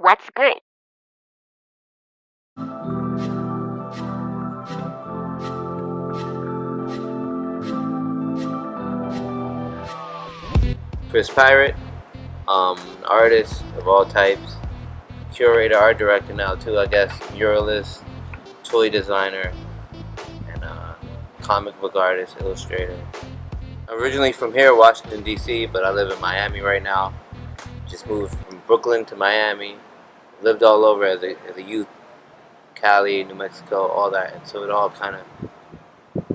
What's Good. Chris Pyrate, artist of all types, curator, art director now too, I guess, muralist, toy designer, and comic book artist, illustrator. Originally from here, Washington DC, but I live in Miami right now. Just moved from Brooklyn to Miami. Lived all over as a youth, Cali, New Mexico, all that, and so it all kind of.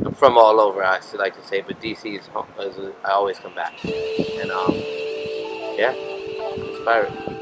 I'm from all over, I still like to say, but DC is home. I always come back, and yeah, inspired.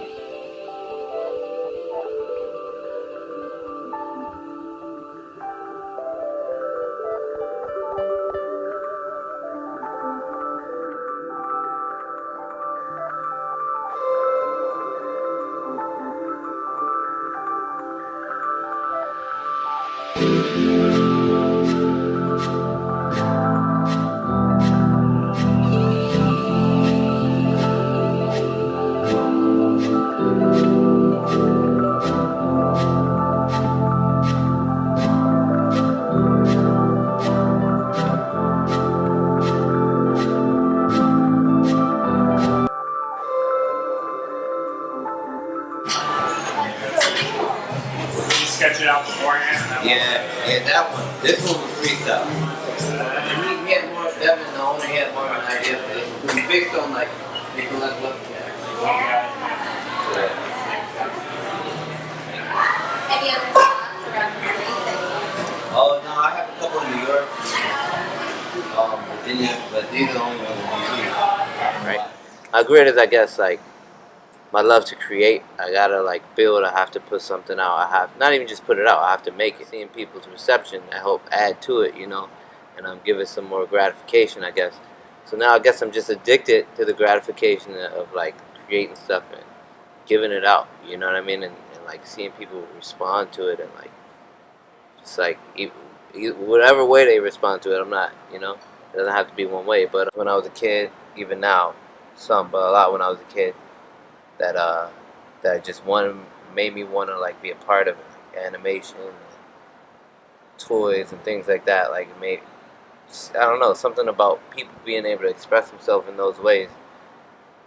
Sketch it out beforehand. Yeah, that one. This one was freestyle. He had more. Devin, the owner, he had more of an idea for this. It was based on like Nicholas Lopez. Any other spots around the city? Oh no, I have a couple in New York, Virginia, but these are the only ones in DC. Right. My grid is, I guess, like my love to create. I gotta like build. I have to put something out. I have not even just put it out. I have to make it. Seeing people's reception, I hope add to it, and give it some more gratification, I guess. So now I guess I'm just addicted to the gratification of like creating stuff and giving it out. You know what I mean? And like seeing people respond to it and like just like whatever way they respond to it. I'm not, it doesn't have to be one way. But when I was a kid, even now, some, but a lot when I was a kid. That just made me want to like be a part of it, like animation, toys, and things like that. Like it made, I don't know, something about people being able to express themselves in those ways.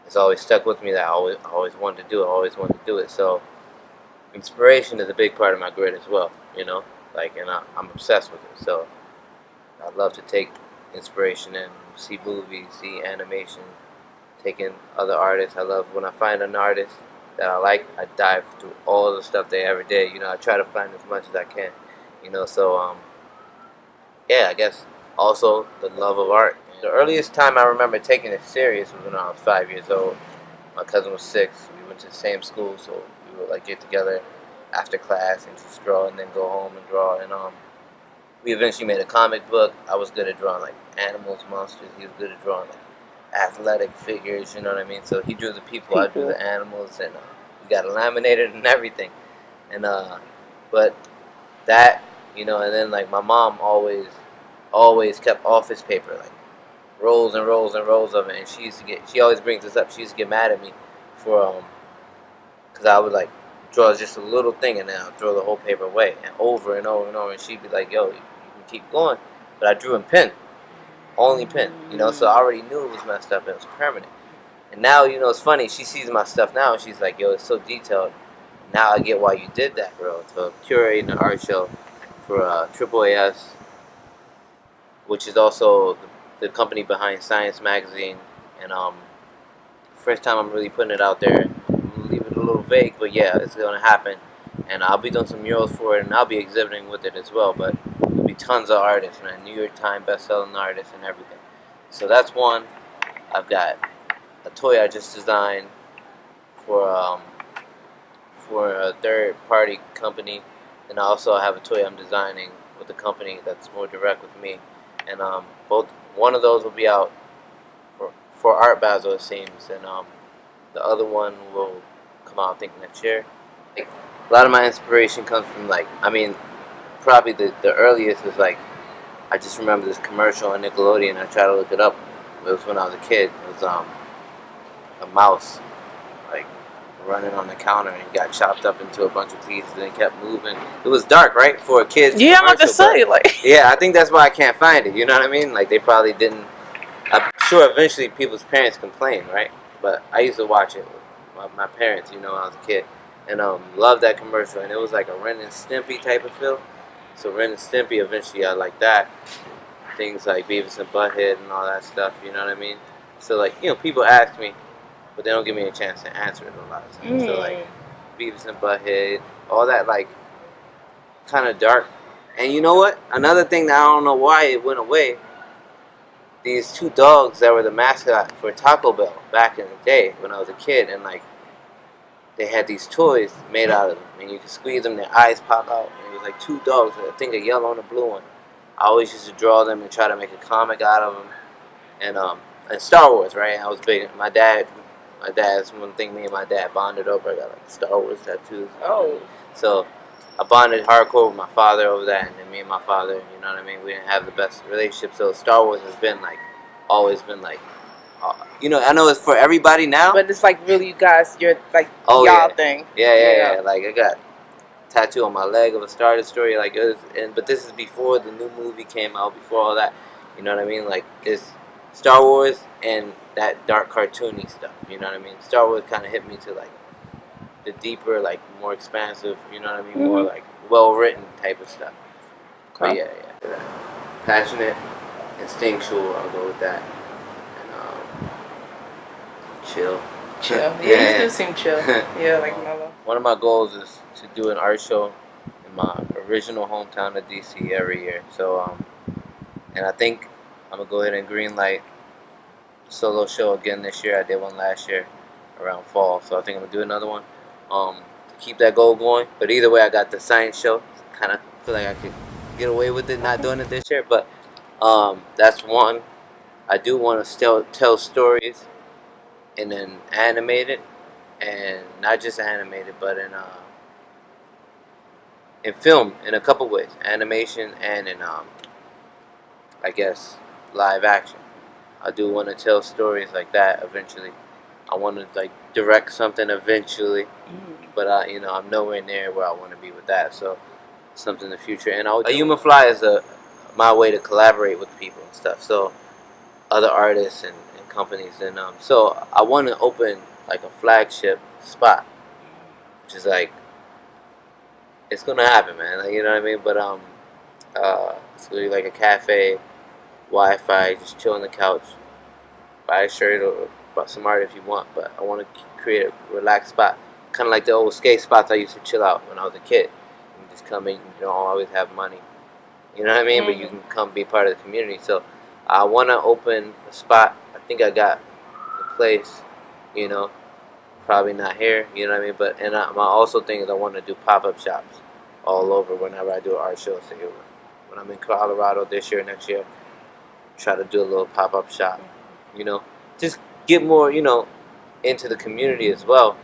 It's always stuck with me that I always wanted to do it. Always wanted to do it. So inspiration is a big part of my grid as well. Like, and I'm obsessed with it. So I love to take inspiration and see movies, see animation. Taking other artists. I love when I find an artist that I like, I dive through all the stuff they ever did. I try to find as much as I can. So yeah, I guess also the love of art. The earliest time I remember taking it serious was when I was 5 years old. My cousin was 6. We went to the same school, so we would like get together after class and just draw, and then go home and draw. And we eventually made a comic book. I was good at drawing like animals, monsters. He was good at drawing like athletic figures, you know what I mean? So he drew the people, I drew the animals, and we got it laminated and everything. And but that, and then like my mom always kept office paper, like rolls and rolls and rolls of it, and she always brings this up. She used to get mad at me for because I would like draw just a little thing and then I'd throw the whole paper away and over and over and over, and she'd be like, "Yo, you can keep going," but I drew in pen. Only pen, so I already knew it was messed up and it was permanent. And now, it's funny, she sees my stuff now and she's like, "Yo, it's so detailed. Now I get why you did that, bro." So curating an art show for AAAS, which is also the company behind Science Magazine. And first time I'm really putting it out there. I'm leave it a little vague, but yeah, it's gonna happen. And I'll be doing some murals for it, and I'll be exhibiting with it as well. But there'll be tons of artists, man, New York Times best-selling artists and everything. So that's one. I've got a toy I just designed for a third-party company, and I also have a toy I'm designing with a company that's more direct with me. And one of those will be out for Art Basel, it seems, and the other one will come out, I think, next year. Like, a lot of my inspiration comes from probably the earliest is like, I just remember this commercial on Nickelodeon. I tried to look it up. It was when I was a kid. It was a mouse, like running on the counter and he got chopped up into a bunch of pieces and kept moving. It was dark, right, for a kid's Yeah, I'm about to commercial, say, like. yeah, I think that's why I can't find it. You know what I mean? Like they probably didn't. I'm sure eventually people's parents complained, right? But I used to watch it with my parents, you know, when I was a kid, and loved that commercial. And it was like a Ren and Stimpy type of feel. So Ren and Stimpy, eventually I like that. Things like Beavis and Butthead and all that stuff. You know what I mean? So like, you know, people ask me, but they don't give me a chance to answer it a lot of times. So like Beavis and Butthead, all that like kind of dark. And you know what? Another thing that I don't know why it went away. These two dogs that were the mascot for Taco Bell back in the day when I was a kid, and like they had these toys made out of them, and you could squeeze them, their eyes pop out, and it was like two dogs, I think a yellow and a blue one. I always used to draw them and try to make a comic out of them, and Star Wars, right? I was big. My dad's one thing. Me and my dad bonded over. I got like Star Wars tattoos. Oh. So I bonded hardcore with my father over that, and then me and my father, you know what I mean? We didn't have the best relationship, so Star Wars has been like, always been like, you know, I know it's for everybody now. But it's like really you guys, you're like Oh, y'all yeah. thing. Yeah. Like I got a tattoo on my leg of a Star Destroyer, like it was, but this is before the new movie came out, before all that, you know what I mean? Like it's Star Wars and that dark cartoony stuff, you know what I mean? Star Wars kind of hit me to like the deeper, like more expansive, you know what I mean? More like well-written type of stuff. But yeah. Passionate, instinctual, I'll go with that. And chill. Yeah, you do seem chill. Yeah, like mellow. One of my goals is to do an art show in my original hometown of DC every year. So, and I think I'm gonna go ahead and greenlight a solo show again this year. I did one last year around fall, so I think I'm gonna do another one to keep that goal going. But either way, I got the science show. Kind of feel like I could get away with it not doing it this year, but that's one. I do want to tell stories and then animate it, and not just animated, but in film in a couple ways, animation and in I guess live action. I do want to tell stories like that eventually. I want to like direct something eventually, but you know, I'm nowhere near where I want to be with that. So something in the future. And AHumanFly is my way to collaborate with people and stuff. So other artists and companies, and so I want to open like a flagship spot, which is like it's gonna happen, man. Like, you know what I mean? But it's gonna be like a cafe, Wi-Fi, just chill on the couch, buy a shirt or buy some art if you want. But I want to create a relaxed spot, kind of like the old skate spots I used to chill out when I was a kid. You just come in, you don't always have money, you know what I mean? But you can come be part of the community. So I want to open a spot. I think I got the place, you know, probably not here, you know what I mean? But and my also thing is I want to do pop-up shops all over whenever I do an art show. So when I'm in Colorado this year, next year, try to do a little pop-up shop, you know, just get more, you know, into the community as well.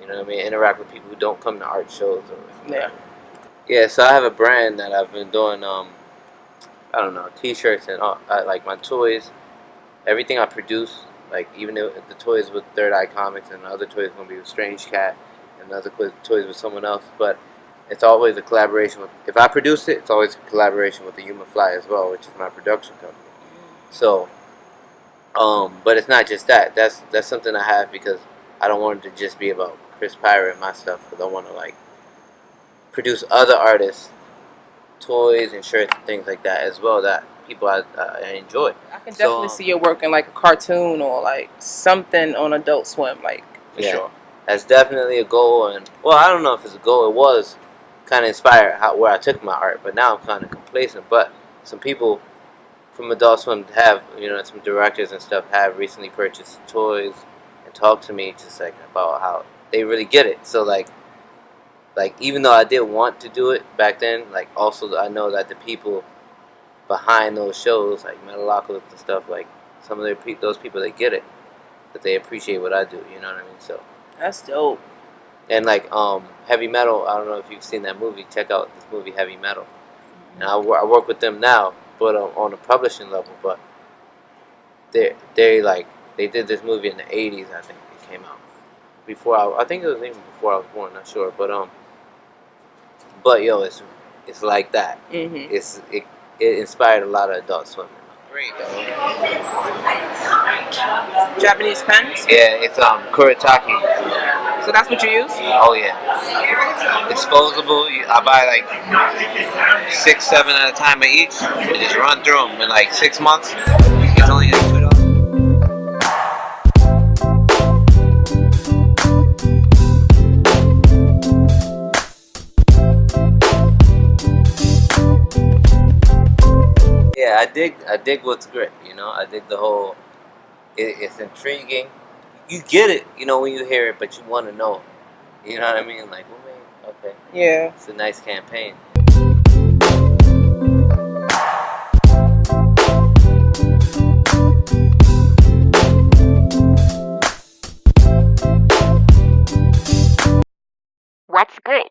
You know what I mean? Interact with people who don't come to art shows. Yeah, so I have a brand that I've been doing, I don't know, t-shirts and like my toys, everything I produce, like even if the toys with Third Eye Comics and the other toys going to be with Strange Cat and other toys with someone else, but it's always a collaboration with, if I produce it, it's always a collaboration with the AHumanFly as well, which is my production company. So, but it's not just that. That's something I have because I don't want it to just be about Chris Pyrate and my stuff, because I want to like produce other artists, toys and shirts and things like that as well that people I enjoy. I can definitely see your work in like a cartoon or like something on Adult Swim, like for sure. That's definitely a goal, and well, I don't know if it's a goal. It was kind of inspired where I took my art, but now I'm kind of complacent. But some people from Adult Swim have, you know, some directors and stuff have recently purchased toys and talked to me just like about how they really get it. So like even though I did want to do it back then, like also I know that the people behind those shows, like Metalocalypse and stuff, like some of those people, they get it, that they appreciate what I do. You know what I mean? So that's dope. And like Heavy Metal, I don't know if you've seen that movie. Check out this movie Heavy Metal. And I work with them now, but on a publishing level. But they did this movie in the '80s, I think it came out. before I think it was even before I was born. Not sure, but yo, it's like that. Mm-hmm. It inspired a lot of Adult Swim. Great though. Japanese pens. Yeah, it's Kuretake. So that's what you use? Oh yeah, disposable. I buy like 6, 7 at a time of each. And just run through them in like 6 months. It's only like $2. Yeah, I dig what's grit. You know, I dig the whole. It's intriguing. You get it, you know, when you hear it, but you want to know. You know what I mean? Like, well, man, okay. Yeah. It's a nice campaign. What's good?